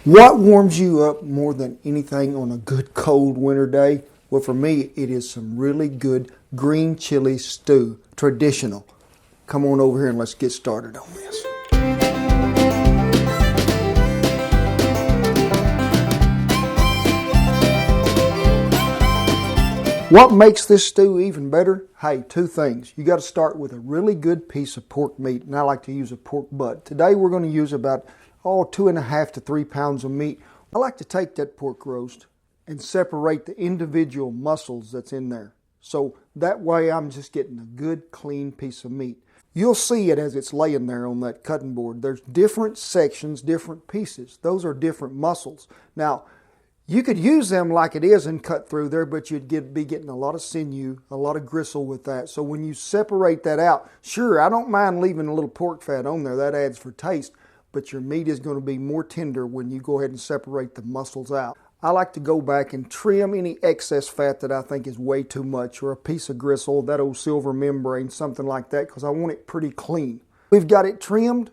What warms you up more than anything on a good cold winter day? Well, for me, it is some really good green chili stew, traditional. Come on over here and let's get started on this. What makes this stew even better? Hey, two things. You got to start with a really good piece of pork meat, and I like to use a pork butt. Today we're going to use about 2.5 to 3 pounds of meat. I like to take that pork roast and separate the individual muscles that's in there. So that way I'm just getting a good clean piece of meat. You'll see it as it's laying there on that cutting board. There's different sections, different pieces. Those are different muscles. Now, you could use them like it is and cut through there, but you'd be getting a lot of sinew, a lot of gristle with that. So when you separate that out, sure, I don't mind leaving a little pork fat on there. That adds for taste, but your meat is going to be more tender when you go ahead and separate the muscles out. I like to go back and trim any excess fat that I think is way too much, or a piece of gristle, that old silver membrane, something like that, because I want it pretty clean. We've got it trimmed.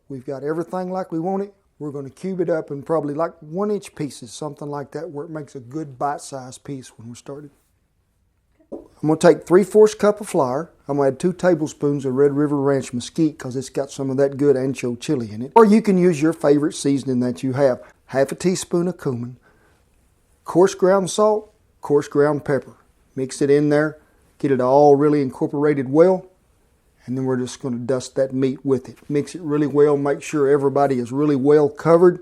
We've got everything like we want it. We're going to cube it up in probably like 1-inch pieces, something like that, where it makes a good bite-sized piece when we're started. I'm going to take 3/4 cup of flour. I'm going to add 2 tablespoons of Red River Ranch mesquite because it's got some of that good ancho chili in it. Or you can use your favorite seasoning that you have. 1/2 teaspoon of cumin, coarse ground salt, coarse ground pepper. Mix it in there, get it all really incorporated well, and then we're just going to dust that meat with it. Mix it really well, make sure everybody is really well covered.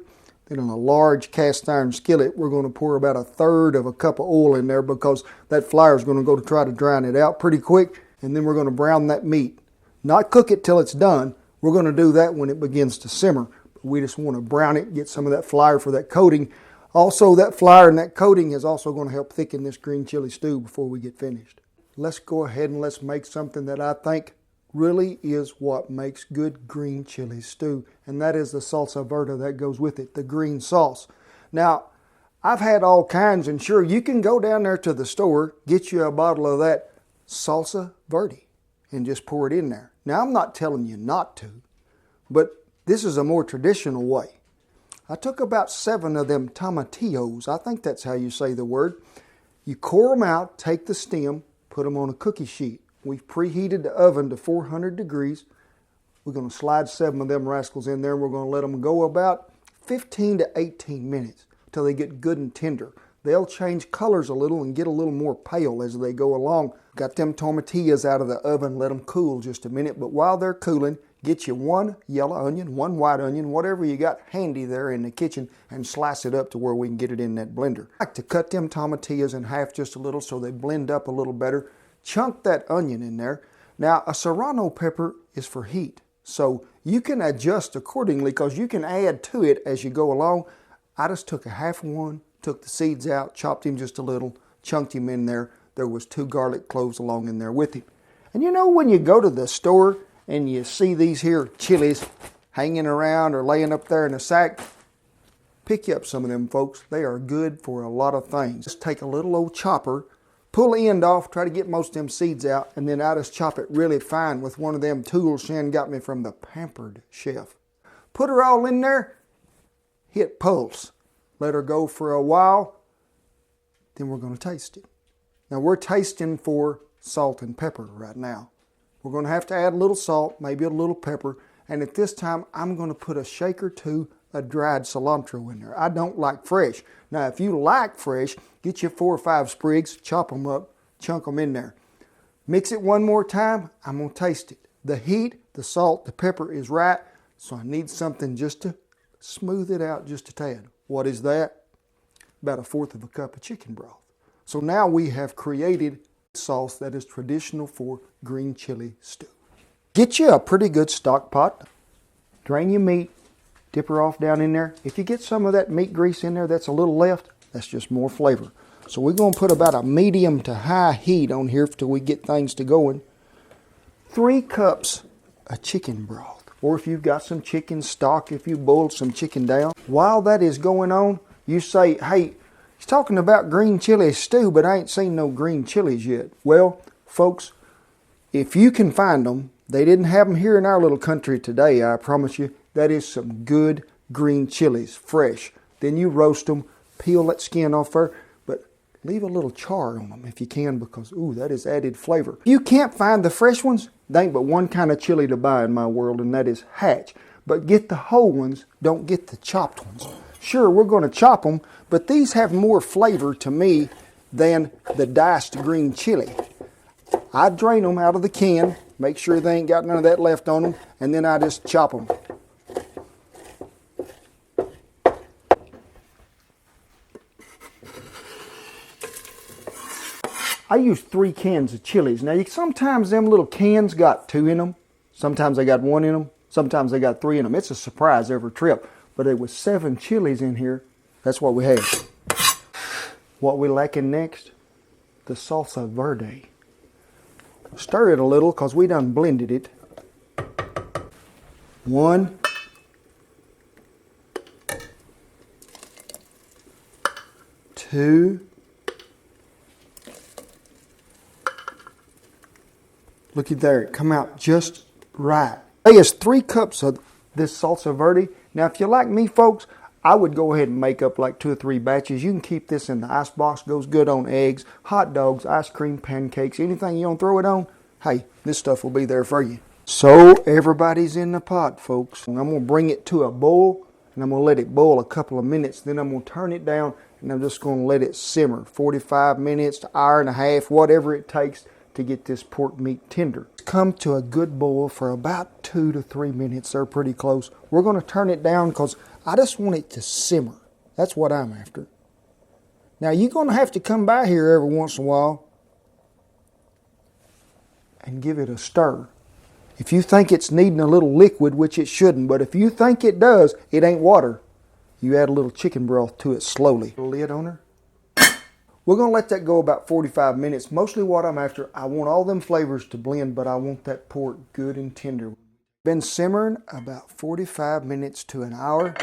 Then on a large cast iron skillet, we're going to pour about 1/3 cup of oil in there because that flour is going to go to try to drown it out pretty quick. And then we're going to brown that meat. Not cook it till it's done. We're going to do that when it begins to simmer. But we just want to brown it, get some of that flour for that coating. Also, that flour and that coating is also going to help thicken this green chili stew before we get finished. Let's go ahead and let's make something that I think really is what makes good green chili stew, and that is the salsa verde that goes with it, the green sauce. Now, I've had all kinds, and sure, you can go down there to the store, get you a bottle of that salsa verde, and just pour it in there. Now, I'm not telling you not to, but this is a more traditional way. I took about 7 of them tomatillos, I think that's how you say the word. You core them out, take the stem, put them on a cookie sheet. We've preheated the oven to 400 degrees. We're going to slide 7 of them rascals in there, and we're going to let them go about 15 to 18 minutes till they get good and tender. They'll change colors a little and get a little more pale as they go along. Got them tomatillos out of the oven, let them cool just a minute, but while they're cooling, get you 1 yellow onion, 1 white onion, whatever you got handy there in the kitchen, and slice it up to where we can get it in that blender. I like to cut them tomatillos in half just a little so they blend up a little better. Chunk that onion in there. Now, a serrano pepper is for heat, so you can adjust accordingly because you can add to it as you go along. I just took 1/2 one, took the seeds out, chopped him just a little, chunked him in there. There was 2 garlic cloves along in there with him. And you know when you go to the store and you see these here chilies hanging around or laying up there in a sack, pick you up some of them, folks. They are good for a lot of things. Just take a little old chopper, pull the end off, try to get most of them seeds out, and then I just chop it really fine with one of them tools Shan got me from the Pampered Chef. Put her all in there, hit pulse. Let her go for a while, then we're going to taste it. Now we're tasting for salt and pepper right now. We're going to have to add a little salt, maybe a little pepper, and at this time I'm going to put a shake or 2 of dried cilantro in there. I don't like fresh. Now if you like fresh, get you 4 or 5 sprigs, chop them up, chunk them in there. Mix it one more time, I'm going to taste it. The heat, the salt, the pepper is right, so I need something just to smooth it out just a tad. What is that? About 1/4 cup of chicken broth. So now we have created sauce that is traditional for green chili stew. Get you a pretty good stock pot, drain your meat, dip her off down in there. If you get some of that meat grease in there that's a little left, that's just more flavor. So we're going to put about a medium to high heat on here till we get things to going. 3 cups of chicken broth. Or if you've got some chicken stock, if you boiled some chicken down. While that is going on, you say, hey, he's talking about green chili stew, but I ain't seen no green chilies yet. Well, folks, if you can find them, they didn't have them here in our little country today, I promise you. That is some good green chilies, fresh. Then you roast them, peel that skin off there, but leave a little char on them if you can, because, ooh, that is added flavor. If you can't find the fresh ones, there ain't but one kind of chili to buy in my world, and that is Hatch. But get the whole ones, don't get the chopped ones. Sure, we're going to chop them, but these have more flavor to me than the diced green chili. I drain them out of the can, make sure they ain't got none of that left on them, and then I just chop them. I use 3 cans of chilies. Now, sometimes them little cans got 2 in them. Sometimes they got 1 in them. Sometimes they got 3 in them. It's a surprise every trip. But there was 7 chilies in here. That's what we had. What we lacking next? The salsa verde. Stir it a little because we done blended it. 1, 2. Looky there, it come out just right. There's 3 cups of this salsa verde. Now, if you're like me, folks, I would go ahead and make up like 2 or 3 batches. You can keep this in the ice box. Goes good on eggs, hot dogs, ice cream, pancakes, anything you want to throw it on. Hey, this stuff will be there for you. So everybody's in the pot, folks. And I'm going to bring it to a boil, and I'm going to let it boil a couple of minutes. Then I'm going to turn it down, and I'm just going to let it simmer 45 minutes to hour and a half, whatever it takes to get this pork meat tender. Come to a good boil for about 2 to 3 minutes. They're pretty close. We're going to turn it down because I just want it to simmer. That's what I'm after. Now, you're going to have to come by here every once in a while and give it a stir. If you think it's needing a little liquid, which it shouldn't, but if you think it does, it ain't water. You add a little chicken broth to it slowly. Lid on her. We're going to let that go about 45 minutes. Mostly what I'm after, I want all them flavors to blend, but I want that pork good and tender. Been simmering about 45 minutes to an hour.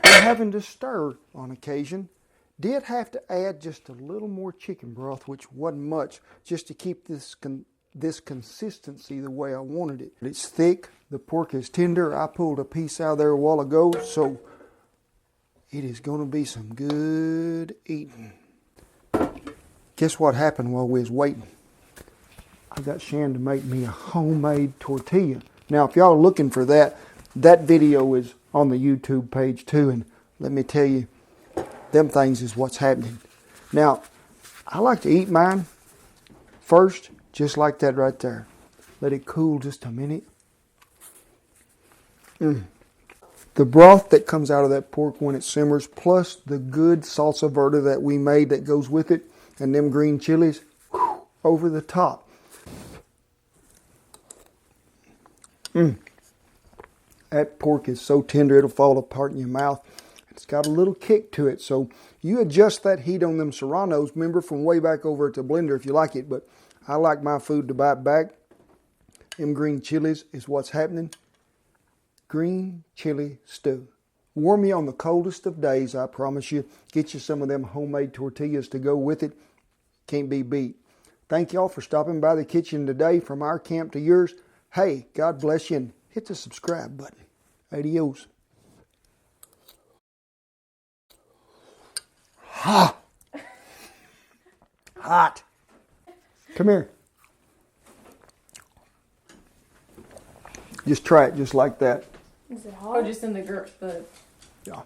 Been having to stir on occasion. Did have to add just a little more chicken broth, which wasn't much, just to keep this consistency the way I wanted it. It's thick. The pork is tender. I pulled a piece out of there a while ago, so it is going to be some good eating. Guess what happened while we was waiting? I got Shan to make me a homemade tortilla. Now, if y'all are looking for that, that video is on the YouTube page too. And let me tell you, them things is what's happening. Now, I like to eat mine first, just like that right there. Let it cool just a minute. The broth that comes out of that pork when it simmers, plus the good salsa verde that we made that goes with it, and them green chilies, whew, over the top. That pork is so tender it'll fall apart in your mouth. It's got a little kick to it, so you adjust that heat on them serranos. Remember from way back over at the blender if you like it, but I like my food to bite back. Them green chilies is what's happening. Green chili stew. Warm you on the coldest of days, I promise you. Get you some of them homemade tortillas to go with it. Can't be beat. Thank y'all for stopping by the kitchen today from our camp to yours. Hey, God bless you, and hit the subscribe button. Adios. Hot. Hot. Come here. Just try it just like that. Is it hot? Oh, just in the Yeah.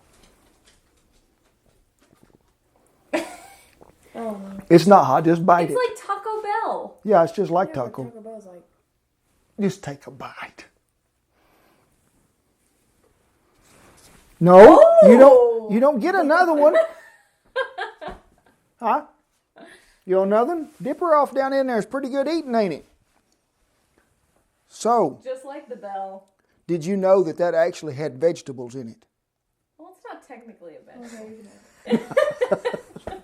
Oh, no. It's not hot, just bite it. It's like Taco Bell. Yeah, it's just like taco. Taco Bell's like... Just take a bite. No, oh! you don't get another one. Huh? You want another one? Dip her off down in there. It's pretty good eating, ain't it? So, just like the bell. Did you know that that actually had vegetables in it? Well, it's not technically a vegetable. Okay,